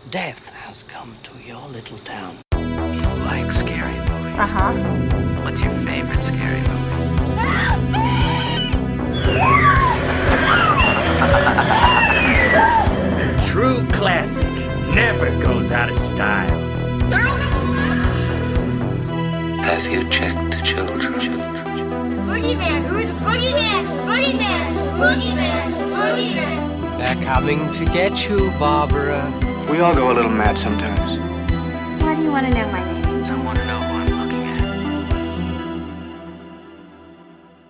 Death has come to your little town. You like scary movies? Uh-huh. What's your favorite scary movie? True classic. Never goes out of style. Have you checked the children? Boogeyman! Who's the boogeyman? Boogeyman! Boogeyman! Boogeyman! They're coming to get you, Barbara. We all go a little mad sometimes. Why do you want to know my name? I want to know who I'm looking at.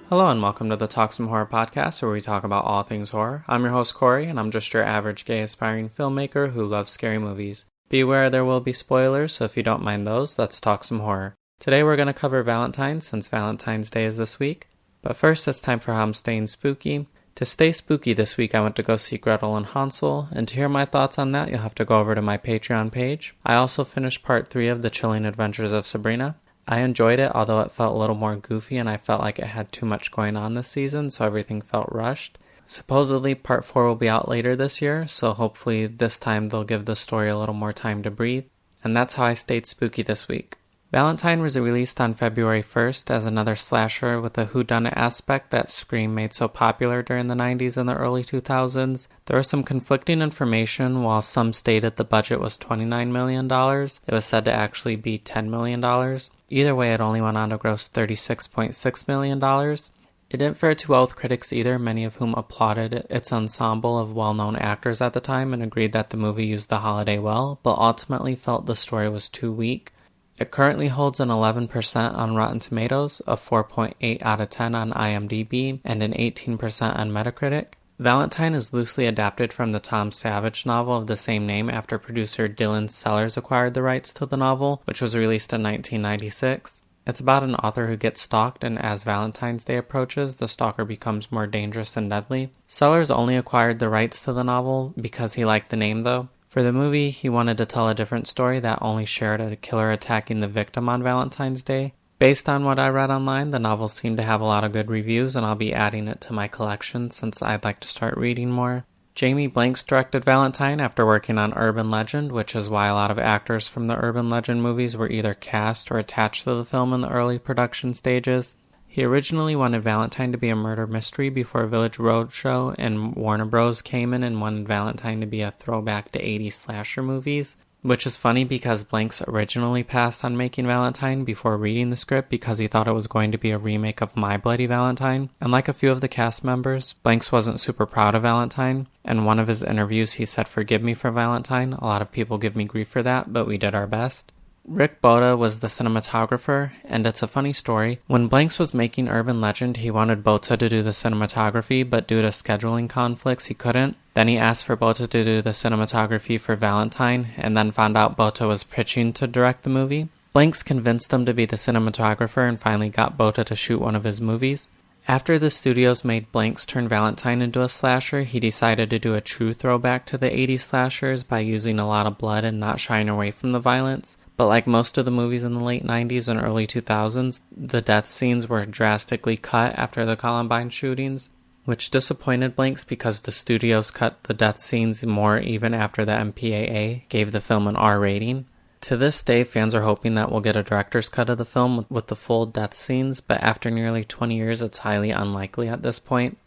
Hello and welcome to the Talk Some Horror podcast, where we talk about all things horror. I'm your host Corey, and I'm just your average gay aspiring filmmaker who loves scary movies. Be aware there will be spoilers, so if you don't mind those, let's talk some horror. Today we're going to cover Valentine, since Valentine's Day is this week. But first, it's time for how I'm staying spooky. To stay spooky this week, I went to go see Gretel and Hansel, and to hear my thoughts on that, you'll have to go over to my Patreon page. I also finished part 3 of The Chilling Adventures of Sabrina. I enjoyed it, although it felt a little more goofy, and I felt like it had too much going on this season, so everything felt rushed. Supposedly, part 4 will be out later this year, so hopefully this time they'll give the story a little more time to breathe. And that's how I stayed spooky this week. Valentine was released on February 1st as another slasher with a whodunit aspect that Scream made so popular during the 90s and the early 2000s. There was some conflicting information. While some stated the budget was $29 million, it was said to actually be $10 million. Either way, it only went on to gross $36.6 million. It didn't fare too well with critics either, many of whom applauded its ensemble of well-known actors at the time and agreed that the movie used the holiday well, but ultimately felt the story was too weak. It currently holds an 11% on Rotten Tomatoes, a 4.8 out of 10 on IMDb, and an 18% on Metacritic. Valentine is loosely adapted from the Tom Savage novel of the same name after producer Dylan Sellers acquired the rights to the novel, which was released in 1996. It's about an author who gets stalked, and as Valentine's Day approaches, the stalker becomes more dangerous and deadly. Sellers only acquired the rights to the novel because he liked the name, though. For the movie, he wanted to tell a different story that only shared a killer attacking the victim on Valentine's Day. Based on what I read online, the novel seemed to have a lot of good reviews, and I'll be adding it to my collection since I'd like to start reading more. Jamie Blanks directed Valentine after working on Urban Legend, which is why a lot of actors from the Urban Legend movies were either cast or attached to the film in the early production stages. He originally wanted Valentine to be a murder mystery before Village Roadshow and Warner Bros. Came in and wanted Valentine to be a throwback to 80s slasher movies, which is funny because Blanks originally passed on making Valentine before reading the script because he thought it was going to be a remake of My Bloody Valentine. And like a few of the cast members, Blanks wasn't super proud of Valentine. In one of his interviews, he said, "Forgive me for Valentine. A lot of people give me grief for that, but we did our best." Rick Boda was the cinematographer, and it's a funny story. When Blanks was making Urban Legend, he wanted Bota to do the cinematography, but due to scheduling conflicts, he couldn't. Then he asked for Bota to do the cinematography for Valentine, and then found out Bota was pitching to direct the movie. Blanks convinced him to be the cinematographer and finally got Bota to shoot one of his movies. After the studios made Blanks turn Valentine into a slasher, he decided to do a true throwback to the 80s slashers by using a lot of blood and not shying away from the violence. But like most of the movies in the late 90s and early 2000s, the death scenes were drastically cut after the Columbine shootings, which disappointed Blanks because the studios cut the death scenes more even after the MPAA gave the film an R rating. To this day, fans are hoping that we'll get a director's cut of the film with the full death scenes, but after nearly 20 years, it's highly unlikely at this point.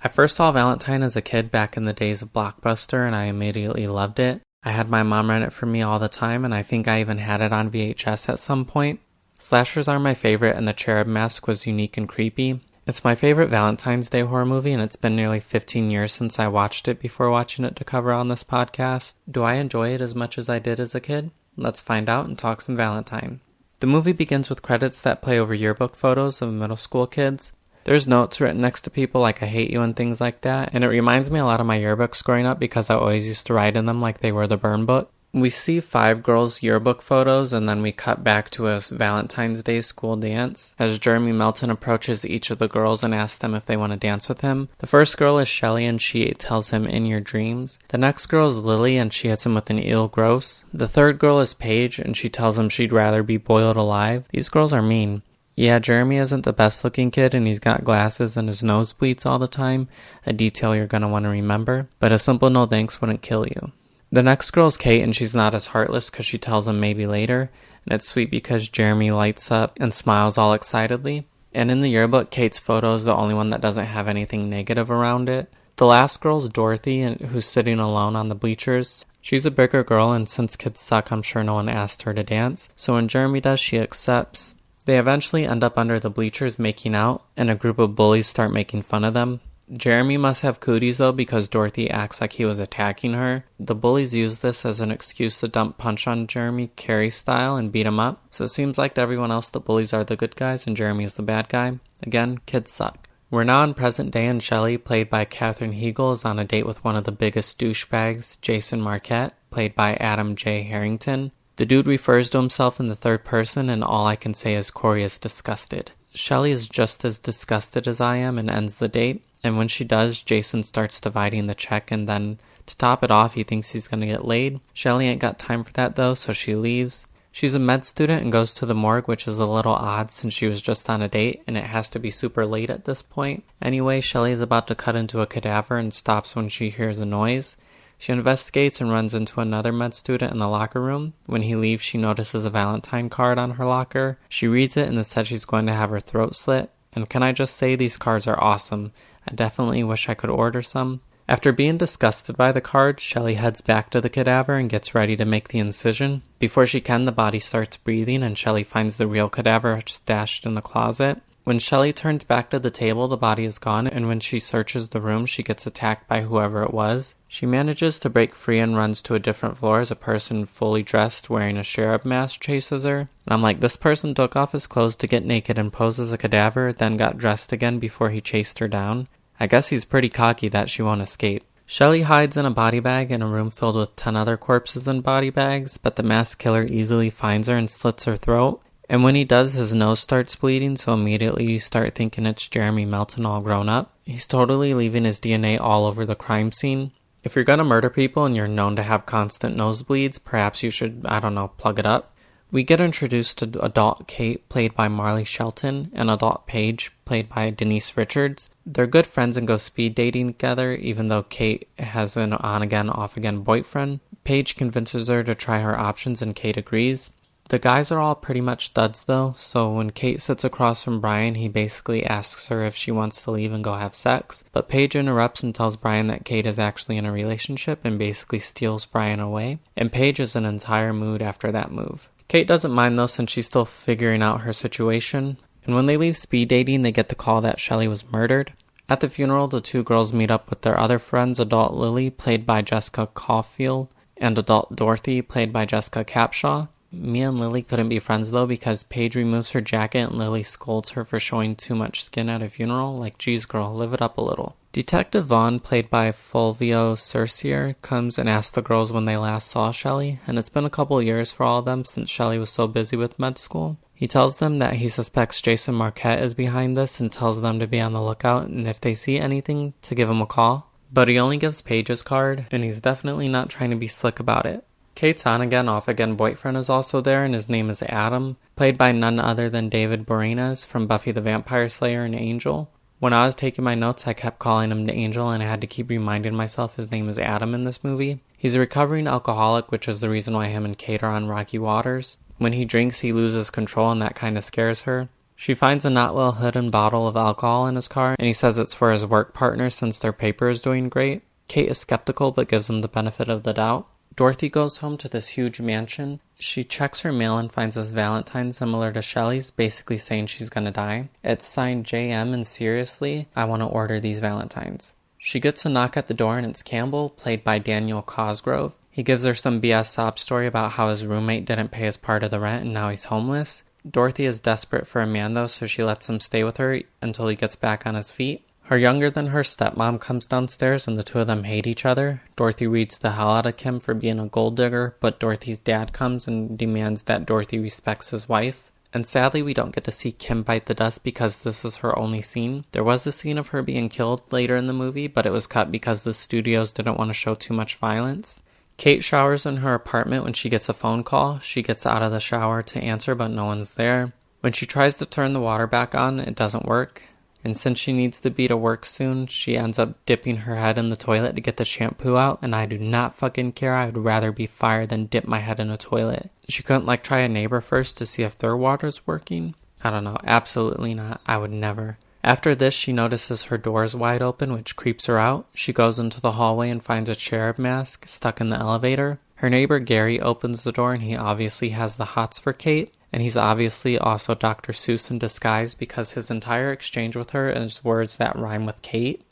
I first saw Valentine as a kid back in the days of Blockbuster, and I immediately loved it. I had my mom rent it for me all the time, and I think I even had it on VHS at some point. Slashers are my favorite, and the Cherub Mask was unique and creepy. It's my favorite Valentine's Day horror movie, and it's been nearly 15 years since I watched it before watching it to cover on this podcast. Do I enjoy it as much as I did as a kid? Let's find out and talk some Valentine. The movie begins with credits that play over yearbook photos of middle school kids. There's notes written next to people like "I hate you" and things like that, and it reminds me a lot of my yearbooks growing up because I always used to write in them like they were the burn book. We see 5 girls' yearbook photos, and then we cut back to a Valentine's Day school dance as Jeremy Melton approaches each of the girls and asks them if they want to dance with him. The first girl is Shelly, and she tells him "in your dreams." The next girl is Lily, and she hits him with an "eel gross." The third girl is Paige, and she tells him she'd rather be boiled alive. These girls are mean. Yeah, Jeremy isn't the best looking kid, and he's got glasses and his nose bleeds all the time, a detail you're going to want to remember, but a simple no thanks wouldn't kill you. The next girl's Kate, and she's not as heartless because she tells him maybe later, and it's sweet because Jeremy lights up and smiles all excitedly. And in the yearbook, Kate's photo is the only one that doesn't have anything negative around it. The last girl's Dorothy, who's sitting alone on the bleachers. She's a bigger girl, and since kids suck, I'm sure no one asked her to dance. So when Jeremy does, she accepts. They eventually end up under the bleachers making out, and a group of bullies start making fun of them. Jeremy must have cooties though because Dorothy acts like he was attacking her. The bullies use this as an excuse to dump punch on Jeremy, Carrie style, and beat him up. So it seems like to everyone else the bullies are the good guys and Jeremy is the bad guy. Again, kids suck. We're now in present day and Shelley, played by Katherine Heigl, is on a date with one of the biggest douchebags, Jason Marquette, played by Adam J. Harrington. The dude refers to himself in the third person, and all I can say is Corey is disgusted. Shelley is just as disgusted as I am and ends the date, and when she does, Jason starts dividing the check, and then to top it off, he thinks he's gonna get laid. Shelley ain't got time for that though, so she leaves. She's a med student and goes to the morgue, which is a little odd since she was just on a date, and it has to be super late at this point. Anyway, Shelley is about to cut into a cadaver and stops when she hears a noise. She investigates and runs into another med student in the locker room. When he leaves, she notices a Valentine card on her locker. She reads it and it says she's going to have her throat slit. And can I just say, these cards are awesome. I definitely wish I could order some. After being disgusted by the card, Shelley heads back to the cadaver and gets ready to make the incision. Before she can, the body starts breathing and Shelley finds the real cadaver stashed in the closet. When Shelley turns back to the table, the body is gone, and when she searches the room, she gets attacked by whoever it was. She manages to break free and runs to a different floor as a person fully dressed wearing a cherub mask chases her. And I'm like, this person took off his clothes to get naked and pose as a cadaver, then got dressed again before he chased her down. I guess he's pretty cocky that she won't escape. Shelley hides in a body bag in a room filled with 10 other corpses in body bags, but the masked killer easily finds her and slits her throat. And when he does, his nose starts bleeding, so immediately you start thinking it's Jeremy Melton all grown up. He's totally leaving his DNA all over the crime scene. If you're gonna murder people and you're known to have constant nosebleeds, perhaps you should, plug it up. We get introduced to adult Kate, played by Marley Shelton, and adult Paige, played by Denise Richards. They're good friends and go speed dating together, even though Kate has an on-again, off-again boyfriend. Paige convinces her to try her options and Kate agrees. The guys are all pretty much studs though, so when Kate sits across from Brian, he basically asks her if she wants to leave and go have sex. But Paige interrupts and tells Brian that Kate is actually in a relationship and basically steals Brian away. And Paige is in an entire mood after that move. Kate doesn't mind though since she's still figuring out her situation. And when they leave speed dating, they get the call that Shelley was murdered. At the funeral, the two girls meet up with their other friends, adult Lily, played by Jessica Caulfield, and adult Dorothy, played by Jessica Capshaw. Me and Lily couldn't be friends though because Paige removes her jacket and Lily scolds her for showing too much skin at a funeral. Like, geez girl, live it up a little. Detective Vaughn, played by Fulvio Cercier, comes and asks the girls when they last saw Shelley, and it's been a couple years for all of them since Shelley was so busy with med school. He tells them that he suspects Jason Marquette is behind this and tells them to be on the lookout and if they see anything to give him a call. But he only gives Paige his card, and he's definitely not trying to be slick about it. Kate's on-again, off-again boyfriend is also there, and his name is Adam, played by none other than David Boreanaz from Buffy the Vampire Slayer and Angel. When I was taking my notes, I kept calling him the Angel, and I had to keep reminding myself his name is Adam in this movie. He's a recovering alcoholic, which is the reason why him and Kate are on rocky waters. When he drinks, he loses control, and that kind of scares her. She finds a not well hidden bottle of alcohol in his car, and he says it's for his work partner since their paper is doing great. Kate is skeptical, but gives him the benefit of the doubt. Dorothy goes home to this huge mansion. She checks her mail and finds this Valentine similar to Shelley's, basically saying she's gonna die. It's signed JM, and seriously, I want to order these Valentines. She gets a knock at the door and it's Campbell, played by Daniel Cosgrove. He gives her some BS sob story about how his roommate didn't pay his part of the rent and now he's homeless. Dorothy is desperate for a man though, so she lets him stay with her until he gets back on his feet. Her younger than her stepmom comes downstairs and the two of them hate each other. Dorothy reads the hell out of Kim for being a gold digger, but Dorothy's dad comes and demands that Dorothy respects his wife. And sadly, we don't get to see Kim bite the dust because this is her only scene. There was a scene of her being killed later in the movie, but it was cut because the studios didn't want to show too much violence. Kate showers in her apartment when she gets a phone call. She gets out of the shower to answer, but no one's there. When she tries to turn the water back on, it doesn't work. and since she needs to be to work soon, she ends up dipping her head in the toilet to get the shampoo out, and I do not fucking care. I would rather be fired than dip my head in a toilet. She couldn't try a neighbor first to see if their water's working? I don't know, absolutely not. I would never. After this, she notices her door is wide open, which creeps her out. She goes into the hallway and finds a cherub mask stuck in the elevator. Her neighbor Gary opens the door, and he obviously has the hots for Kate. And he's obviously also Dr. Seuss in disguise because his entire exchange with her is words that rhyme with Kate.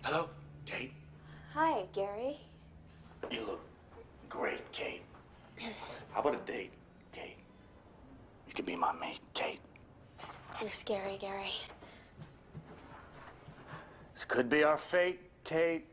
Hello, Kate. Hi, Gary. You look great, Kate. How about a date, Kate? You could be my mate, Kate. You're scary, Gary. This could be our fate, Kate.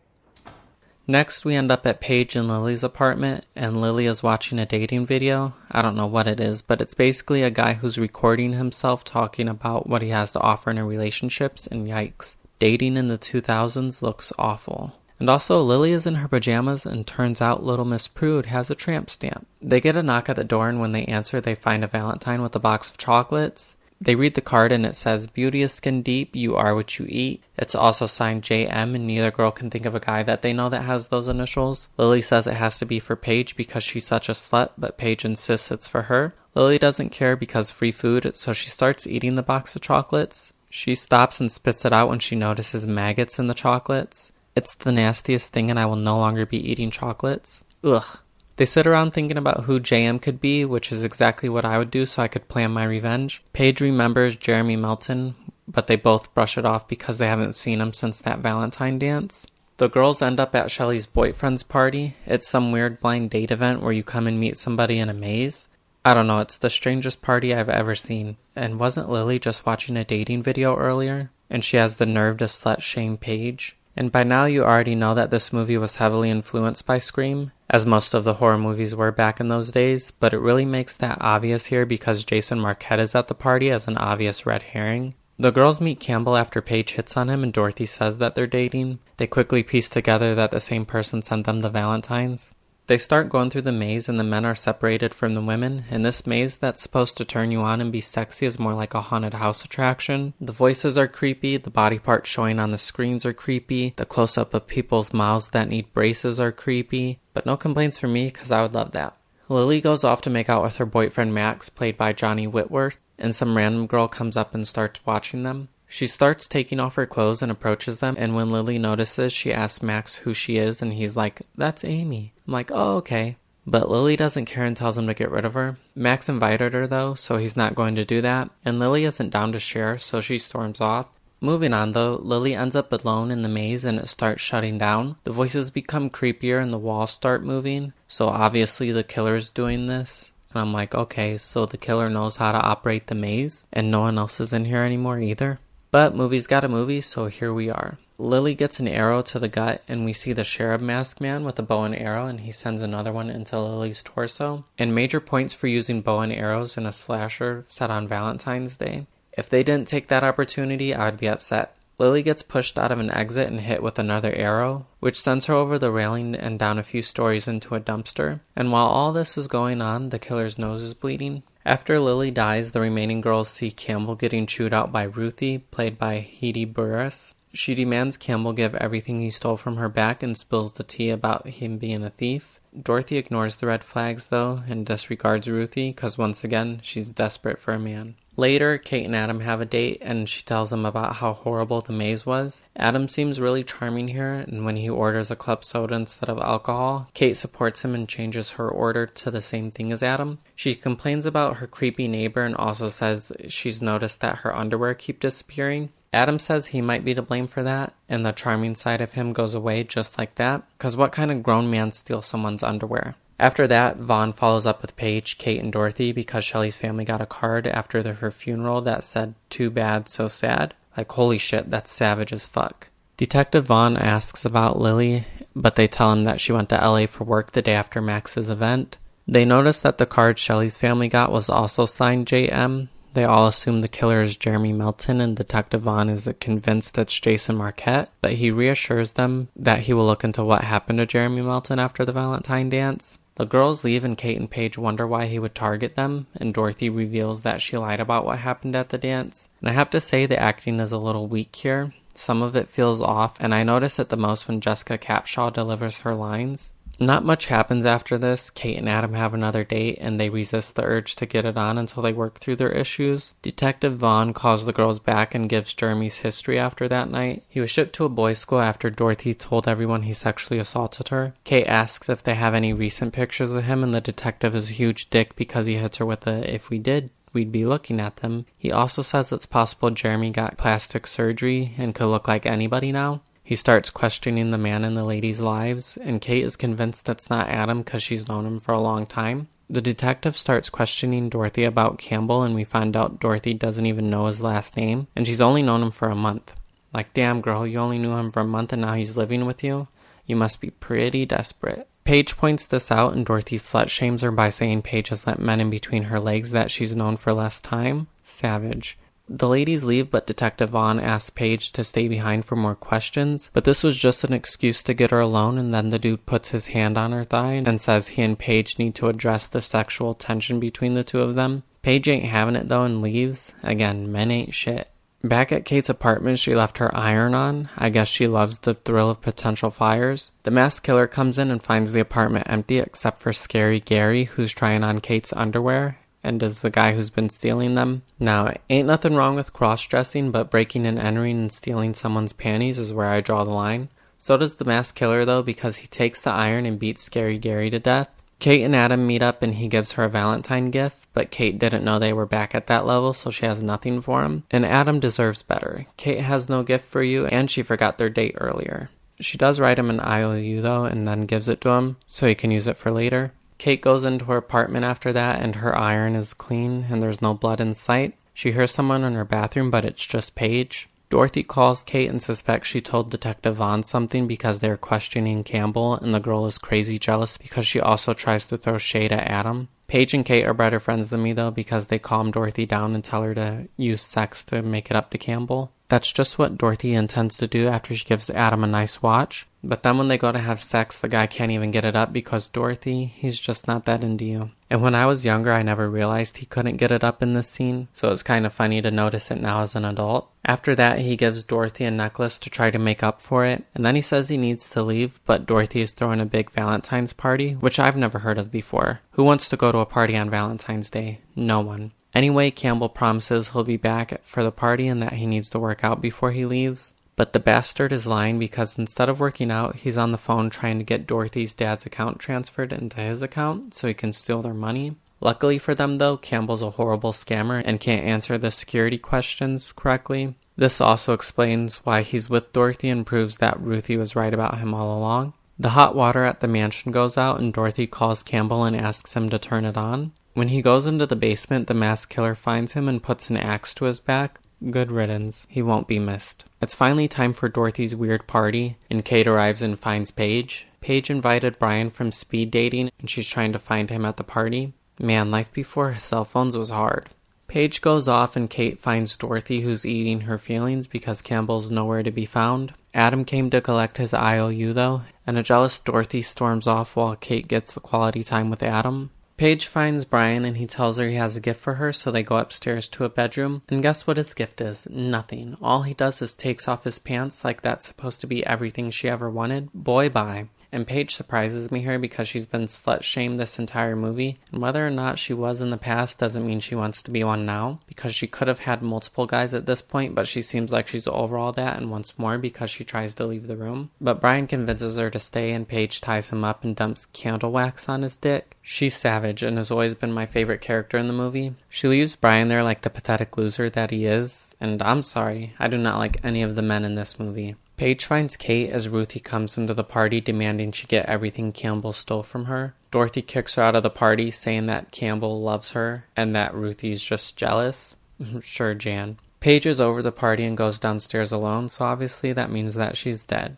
Next, we end up at Paige and Lily's apartment, and Lily is watching a dating video. I don't know what it is, but it's basically a guy who's recording himself talking about what he has to offer in relationships, and yikes. Dating in the 2000s looks awful. And also, Lily is in her pajamas, and turns out Little Miss Prude has a tramp stamp. They get a knock at the door, and when they answer, they find a Valentine with a box of chocolates. They read the card and it says, "Beauty is skin deep, you are what you eat." It's also signed JM, and neither girl can think of a guy that they know that has those initials. Lily says it has to be for Paige because she's such a slut, but Paige insists it's for her. Lily doesn't care because free food, so she starts eating the box of chocolates. She stops and spits it out when she notices maggots in the chocolates. It's the nastiest thing, and I will no longer be eating chocolates. Ugh. They sit around thinking about who JM could be, which is exactly what I would do so I could plan my revenge. Paige remembers Jeremy Melton, but they both brush it off because they haven't seen him since that Valentine dance. The girls end up at Shelley's boyfriend's party. It's some weird blind date event where you come and meet somebody in a maze. I don't know, it's the strangest party I've ever seen. And wasn't Lily just watching a dating video earlier? And she has the nerve to slut shame Paige. And by now you already know that this movie was heavily influenced by Scream, as most of the horror movies were back in those days, but it really makes that obvious here because Jason Marquette is at the party as an obvious red herring. The girls meet Campbell after Paige hits on him and Dorothy says that they're dating. They quickly piece together that the same person sent them the Valentines. They start going through the maze and the men are separated from the women, and this maze that's supposed to turn you on and be sexy is more like a haunted house attraction. The voices are creepy, the body parts showing on the screens are creepy, the close-up of people's mouths that need braces are creepy, but no complaints from me because I would love that. Lily goes off to make out with her boyfriend Max, played by Johnny Whitworth, and some random girl comes up and starts watching them. She starts taking off her clothes and approaches them, and when Lily notices, she asks Max who she is, and he's like, "That's Amy." I'm like, "Oh, okay." But Lily doesn't care and tells him to get rid of her. Max invited her though, so he's not going to do that, and Lily isn't down to share, so she storms off. Moving on though, Lily ends up alone in the maze and it starts shutting down. The voices become creepier and the walls start moving, so obviously the killer's doing this. And I'm like, okay, so the killer knows how to operate the maze, and no one else is in here anymore either. But movie's got a movie, so here we are. Lily gets an arrow to the gut, and we see the cherub mask man with a bow and arrow, and he sends another one into Lily's torso. And major points for using bow and arrows in a slasher set on Valentine's Day. If they didn't take that opportunity, I would be upset. Lily gets pushed out of an exit and hit with another arrow, which sends her over the railing and down a few stories into a dumpster. And while all this is going on, the killer's nose is bleeding. After Lily dies, the remaining girls see Campbell getting chewed out by Ruthie, played by Heidi Burris. She demands Campbell give everything he stole from her back and spills the tea about him being a thief. Dorothy ignores the red flags though and disregards Ruthie because once again, she's desperate for a man. Later, Kate and Adam have a date and she tells him about how horrible the maze was. Adam seems really charming here, and when he orders a club soda instead of alcohol, Kate supports him and changes her order to the same thing as Adam. She complains about her creepy neighbor and also says she's noticed that her underwear keep disappearing. Adam says he might be to blame for that, and the charming side of him goes away just like that, because what kind of grown man steals someone's underwear? After that, Vaughn follows up with Paige, Kate, and Dorothy because Shelley's family got a card after her funeral that said, "Too bad, so sad." Like, holy shit, that's savage as fuck. Detective Vaughn asks about Lily, but they tell him that she went to LA for work the day after Max's event. They notice that the card Shelley's family got was also signed JM. They all assume the killer is Jeremy Melton, and Detective Vaughn is convinced it's Jason Marquette, but he reassures them that he will look into what happened to Jeremy Melton after the Valentine dance. The girls leave and Kate and Paige wonder why he would target them, and Dorothy reveals that she lied about what happened at the dance. And I have to say the acting is a little weak here. Some of it feels off, and I notice it the most when Jessica Capshaw delivers her lines. Not much happens after this. Kate and Adam have another date, and they resist the urge to get it on until they work through their issues. Detective Vaughn calls the girls back and gives Jeremy's history after that night. He was shipped to a boys' school after Dorothy told everyone he sexually assaulted her. Kate asks if they have any recent pictures of him, and the detective is a huge dick because he hits her with a "if we did, we'd be looking at them." He also says it's possible Jeremy got plastic surgery and could look like anybody now. He starts questioning the man in the ladies' lives, and Kate is convinced that's not Adam because she's known him for a long time. The detective starts questioning Dorothy about Campbell, and we find out Dorothy doesn't even know his last name, and she's only known him for a month. Like, damn girl, you only knew him for a month and now he's living with you? You must be pretty desperate. Paige points this out, and Dorothy slut-shames her by saying Paige has let men in between her legs that she's known for less time. Savage. The ladies leave, but Detective Vaughn asks Paige to stay behind for more questions, but this was just an excuse to get her alone, and then the dude puts his hand on her thigh and says he and Paige need to address the sexual tension between the two of them. Paige ain't having it though and leaves. Again, men ain't shit. Back at Kate's apartment, she left her iron on. I guess she loves the thrill of potential fires. The masked killer comes in and finds the apartment empty except for Scary Gary, who's trying on Kate's underwear, and is the guy who's been stealing them. Now, ain't nothing wrong with cross-dressing, but breaking and entering and stealing someone's panties is where I draw the line. So does the masked killer though, because he takes the iron and beats Scary Gary to death. Kate and Adam meet up and he gives her a Valentine gift, but Kate didn't know they were back at that level, so she has nothing for him. And Adam deserves better. Kate has no gift for you, and she forgot their date earlier. She does write him an IOU though, and then gives it to him, so he can use it for later. Kate goes into her apartment after that, and her iron is clean, and there's no blood in sight. She hears someone in her bathroom, but it's just Paige. Dorothy calls Kate and suspects she told Detective Vaughn something because they're questioning Campbell, and the girl is crazy jealous because she also tries to throw shade at Adam. Paige and Kate are better friends than me though, because they calm Dorothy down and tell her to use sex to make it up to Campbell. That's just what Dorothy intends to do after she gives Adam a nice watch. But then when they go to have sex, the guy can't even get it up because Dorothy, he's just not that into you. And when I was younger, I never realized he couldn't get it up in this scene, so it's kind of funny to notice it now as an adult. After that, he gives Dorothy a necklace to try to make up for it, and then he says he needs to leave, but Dorothy is throwing a big Valentine's party, which I've never heard of before. Who wants to go to a party on Valentine's Day? No one. Anyway, Campbell promises he'll be back for the party and that he needs to work out before he leaves. But the bastard is lying because instead of working out, he's on the phone trying to get Dorothy's dad's account transferred into his account so he can steal their money. Luckily for them though, Campbell's a horrible scammer and can't answer the security questions correctly. This also explains why he's with Dorothy and proves that Ruthie was right about him all along. The hot water at the mansion goes out and Dorothy calls Campbell and asks him to turn it on. When he goes into the basement, the masked killer finds him and puts an axe to his back. Good riddance. He won't be missed. It's finally time for Dorothy's weird party, and Kate arrives and finds Paige. Paige invited Brian from speed dating, and she's trying to find him at the party. Man, life before cell phones was hard. Paige goes off and Kate finds Dorothy, who's eating her feelings because Campbell's nowhere to be found. Adam came to collect his IOU though, and a jealous Dorothy storms off while Kate gets the quality time with Adam. Paige finds Brian and he tells her he has a gift for her, so they go upstairs to a bedroom. And guess what his gift is? Nothing. All he does is takes off his pants like that's supposed to be everything she ever wanted. Boy, bye. And Paige surprises me here because she's been slut-shamed this entire movie. And whether or not she was in the past doesn't mean she wants to be one now. Because she could have had multiple guys at this point, but she seems like she's over all that and wants more because she tries to leave the room. But Brian convinces her to stay and Paige ties him up and dumps candle wax on his dick. She's savage and has always been my favorite character in the movie. She leaves Brian there like the pathetic loser that he is. And I'm sorry, I do not like any of the men in this movie. Paige finds Kate as Ruthie comes into the party demanding she get everything Campbell stole from her. Dorothy kicks her out of the party saying that Campbell loves her and that Ruthie's just jealous. Sure, Jan. Paige is over the party and goes downstairs alone, so obviously that means that she's dead.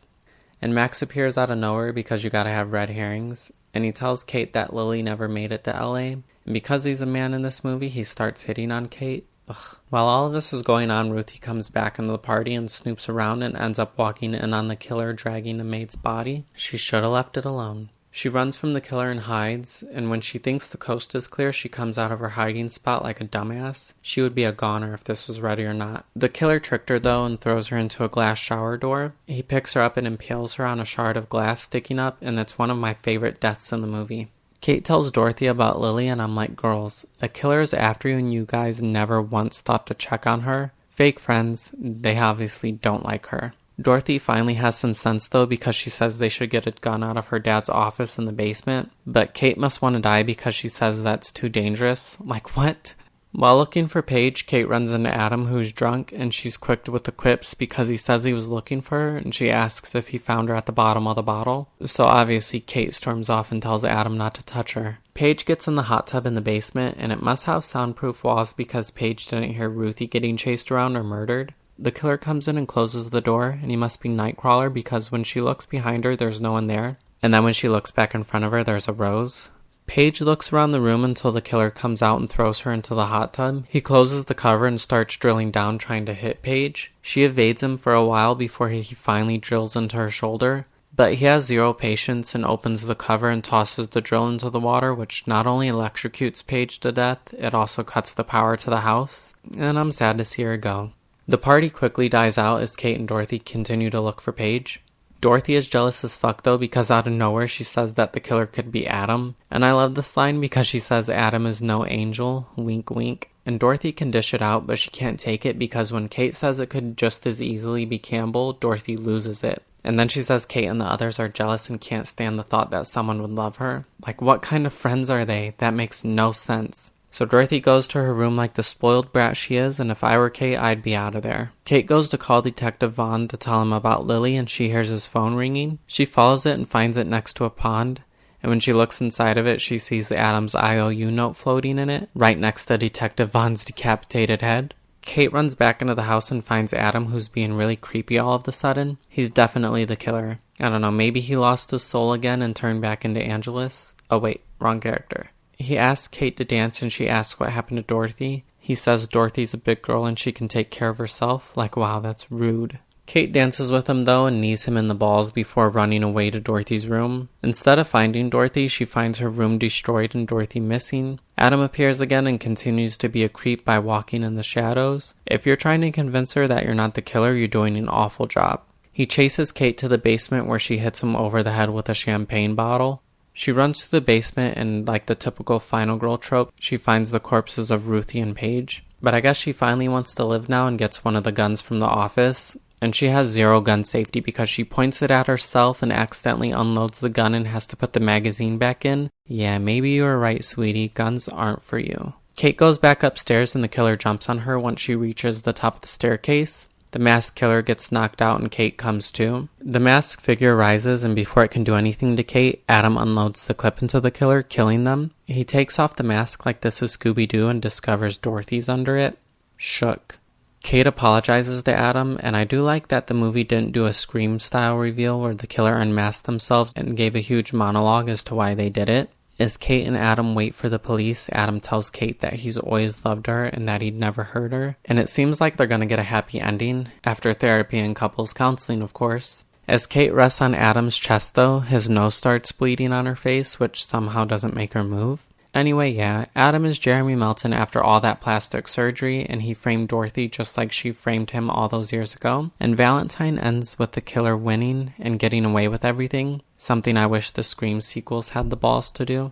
And Max appears out of nowhere because you gotta have red herrings, and he tells Kate that Lily never made it to LA. And because he's a man in this movie, he starts hitting on Kate. Ugh. While all of this is going on, Ruthie comes back into the party and snoops around and ends up walking in on the killer dragging the maid's body. She should have left it alone. She runs from the killer and hides, and when she thinks the coast is clear, she comes out of her hiding spot like a dumbass. She would be a goner if this was ready or not. The killer tricked her though and throws her into a glass shower door. He picks her up and impales her on a shard of glass sticking up, and it's one of my favorite deaths in the movie. Kate tells Dorothy about Lily, and I'm like, girls, a killer is after you and you guys never once thought to check on her. Fake friends, they obviously don't like her. Dorothy finally has some sense though, because she says they should get a gun out of her dad's office in the basement, but Kate must want to die because she says that's too dangerous. Like, what? While looking for Paige, Kate runs into Adam, who's drunk, and she's quick with the quips because he says he was looking for her, and she asks if he found her at the bottom of the bottle. So obviously Kate storms off and tells Adam not to touch her. Paige gets in the hot tub in the basement, and it must have soundproof walls because Paige didn't hear Ruthie getting chased around or murdered. The killer comes in and closes the door, and he must be Nightcrawler because when she looks behind her, there's no one there. And then when she looks back in front of her, there's a rose. Paige looks around the room until the killer comes out and throws her into the hot tub. He closes the cover and starts drilling down trying to hit Paige. She evades him for a while before he finally drills into her shoulder. But he has zero patience and opens the cover and tosses the drill into the water, which not only electrocutes Paige to death, it also cuts the power to the house. And I'm sad to see her go. The party quickly dies out as Kate and Dorothy continue to look for Paige. Dorothy is jealous as fuck though because out of nowhere she says that the killer could be Adam. And I love this line because she says Adam is no angel, wink wink. And Dorothy can dish it out, but she can't take it because when Kate says it could just as easily be Campbell, Dorothy loses it. And then she says Kate and the others are jealous and can't stand the thought that someone would love her. Like, what kind of friends are they? That makes no sense. So Dorothy goes to her room like the spoiled brat she is, and if I were Kate, I'd be out of there. Kate goes to call Detective Vaughn to tell him about Lily, and she hears his phone ringing. She follows it and finds it next to a pond, and when she looks inside of it, she sees Adam's IOU note floating in it, right next to Detective Vaughn's decapitated head. Kate runs back into the house and finds Adam, who's being really creepy all of a sudden. He's definitely the killer. I don't know, maybe he lost his soul again and turned back into Angelus? Oh wait, wrong character. He asks Kate to dance and she asks what happened to Dorothy. He says Dorothy's a big girl and she can take care of herself. Like, wow, that's rude. Kate dances with him though and knees him in the balls before running away to Dorothy's room. Instead of finding Dorothy, she finds her room destroyed and Dorothy missing. Adam appears again and continues to be a creep by walking in the shadows. If you're trying to convince her that you're not the killer, you're doing an awful job. He chases Kate to the basement where she hits him over the head with a champagne bottle. She runs to the basement and, like the typical final girl trope, she finds the corpses of Ruthie and Paige. But I guess she finally wants to live now and gets one of the guns from the office. And she has zero gun safety because she points it at herself and accidentally unloads the gun and has to put the magazine back in. Yeah, maybe you were right, sweetie. Guns aren't for you. Kate goes back upstairs and the killer jumps on her once she reaches the top of the staircase. The masked killer gets knocked out and Kate comes to. The masked figure rises and before it can do anything to Kate, Adam unloads the clip into the killer, killing them. He takes off the mask like this is Scooby-Doo and discovers Dorothy's under it. Shook. Kate apologizes to Adam, and I do like that the movie didn't do a Scream-style reveal where the killer unmasked themselves and gave a huge monologue as to why they did it. As Kate and Adam wait for the police, Adam tells Kate that he's always loved her and that he'd never hurt her. And it seems like they're going to get a happy ending, after therapy and couples counseling, of course. As Kate rests on Adam's chest though, his nose starts bleeding on her face, which somehow doesn't make her move. Anyway, yeah, Adam is Jeremy Melton after all that plastic surgery, and he framed Dorothy just like she framed him all those years ago. And Valentine ends with the killer winning and getting away with everything, something I wish the Scream sequels had the balls to do.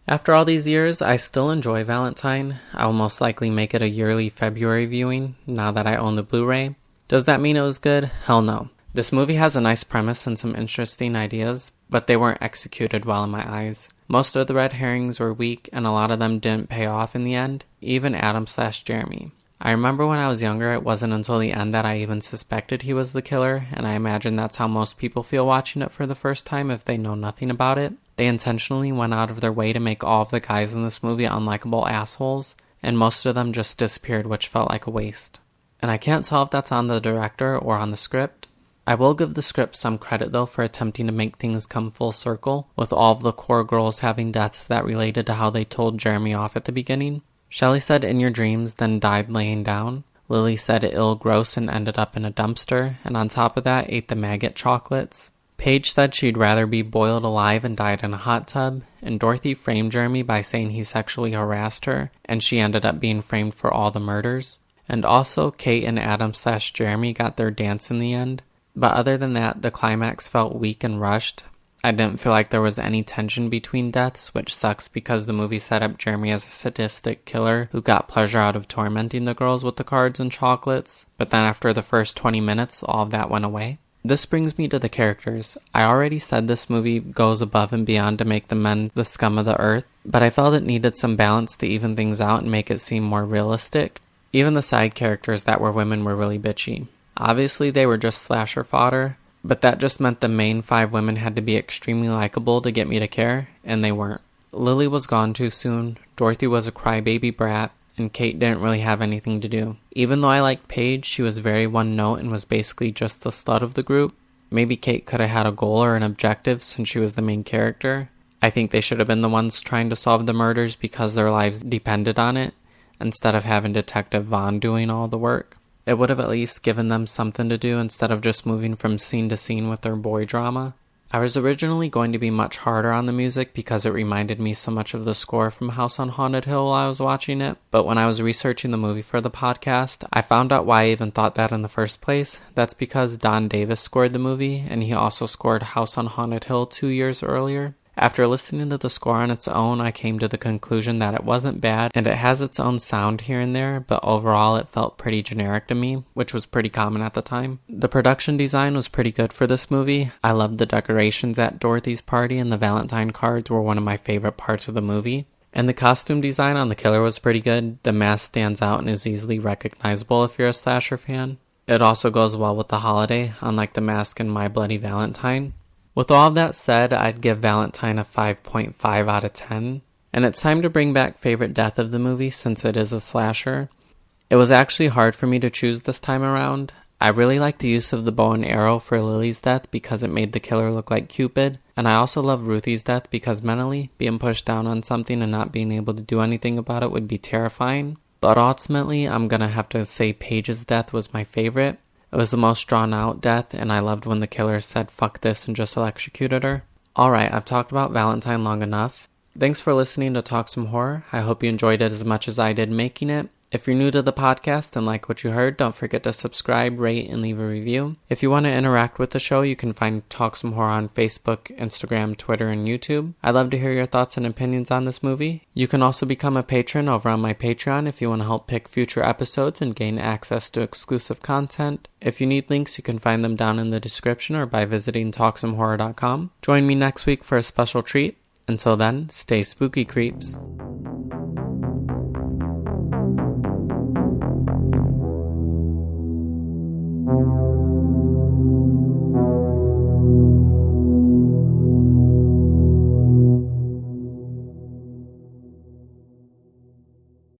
After all these years, I still enjoy Valentine. I will most likely make it a yearly February viewing, now that I own the Blu-ray. Does that mean it was good? Hell no. This movie has a nice premise and some interesting ideas, but they weren't executed well in my eyes. Most of the red herrings were weak, and a lot of them didn't pay off in the end, even Adam/Jeremy. I remember when I was younger, it wasn't until the end that I even suspected he was the killer, and I imagine that's how most people feel watching it for the first time if they know nothing about it. They intentionally went out of their way to make all of the guys in this movie unlikable assholes, and most of them just disappeared, which felt like a waste. And I can't tell if that's on the director or on the script. I will give the script some credit though for attempting to make things come full circle, with all of the core girls having deaths that related to how they told Jeremy off at the beginning. Shelley said in your dreams, then died laying down. Lily said ill gross and ended up in a dumpster, and on top of that ate the maggot chocolates. Paige said she'd rather be boiled alive and died in a hot tub, and Dorothy framed Jeremy by saying he sexually harassed her, and she ended up being framed for all the murders. And also, Kate and Adam/Jeremy got their dance in the end. But other than that, the climax felt weak and rushed. I didn't feel like there was any tension between deaths, which sucks because the movie set up Jeremy as a sadistic killer who got pleasure out of tormenting the girls with the cards and chocolates. But then after the first 20 minutes, all of that went away. This brings me to the characters. I already said this movie goes above and beyond to make the men the scum of the earth, but I felt it needed some balance to even things out and make it seem more realistic. Even the side characters that were women were really bitchy. Obviously they were just slasher fodder, but that just meant the main 5 women had to be extremely likable to get me to care, and they weren't. Lily was gone too soon, Dorothy was a crybaby brat, and Kate didn't really have anything to do. Even though I liked Paige, she was very one note and was basically just the slut of the group. Maybe Kate could have had a goal or an objective since she was the main character. I think they should have been the ones trying to solve the murders because their lives depended on it, instead of having Detective Vaughn doing all the work. It would have at least given them something to do instead of just moving from scene to scene with their boy drama. I was originally going to be much harder on the music because it reminded me so much of the score from House on Haunted Hill while I was watching it, but when I was researching the movie for the podcast, I found out why I even thought that in the first place. That's because Don Davis scored the movie, and he also scored House on Haunted Hill 2 years earlier. After listening to the score on its own, I came to the conclusion that it wasn't bad, and it has its own sound here and there, but overall it felt pretty generic to me, which was pretty common at the time. The production design was pretty good for this movie. I loved the decorations at Dorothy's party, and the Valentine cards were one of my favorite parts of the movie. And the costume design on the killer was pretty good. The mask stands out and is easily recognizable if you're a slasher fan. It also goes well with the holiday, unlike the mask in My Bloody Valentine. With all of that said, I'd give Valentine a 5.5 out of 10. And it's time to bring back favorite death of the movie since it is a slasher. It was actually hard for me to choose this time around. I really liked the use of the bow and arrow for Lily's death because it made the killer look like Cupid. And I also love Ruthie's death because mentally, being pushed down on something and not being able to do anything about it would be terrifying. But ultimately, I'm gonna have to say Paige's death was my favorite. It was the most drawn out death, and I loved when the killer said fuck this and just electrocuted her. Alright, I've talked about Valentine long enough. Thanks for listening to Talk Some Horror. I hope you enjoyed it as much as I did making it. If you're new to the podcast and like what you heard, don't forget to subscribe, rate, and leave a review. If you want to interact with the show, you can find Talk Some Horror on Facebook, Instagram, Twitter, and YouTube. I'd love to hear your thoughts and opinions on this movie. You can also become a patron over on my Patreon if you want to help pick future episodes and gain access to exclusive content. If you need links, you can find them down in the description or by visiting talksomehorror.com. Join me next week for a special treat. Until then, stay spooky, creeps.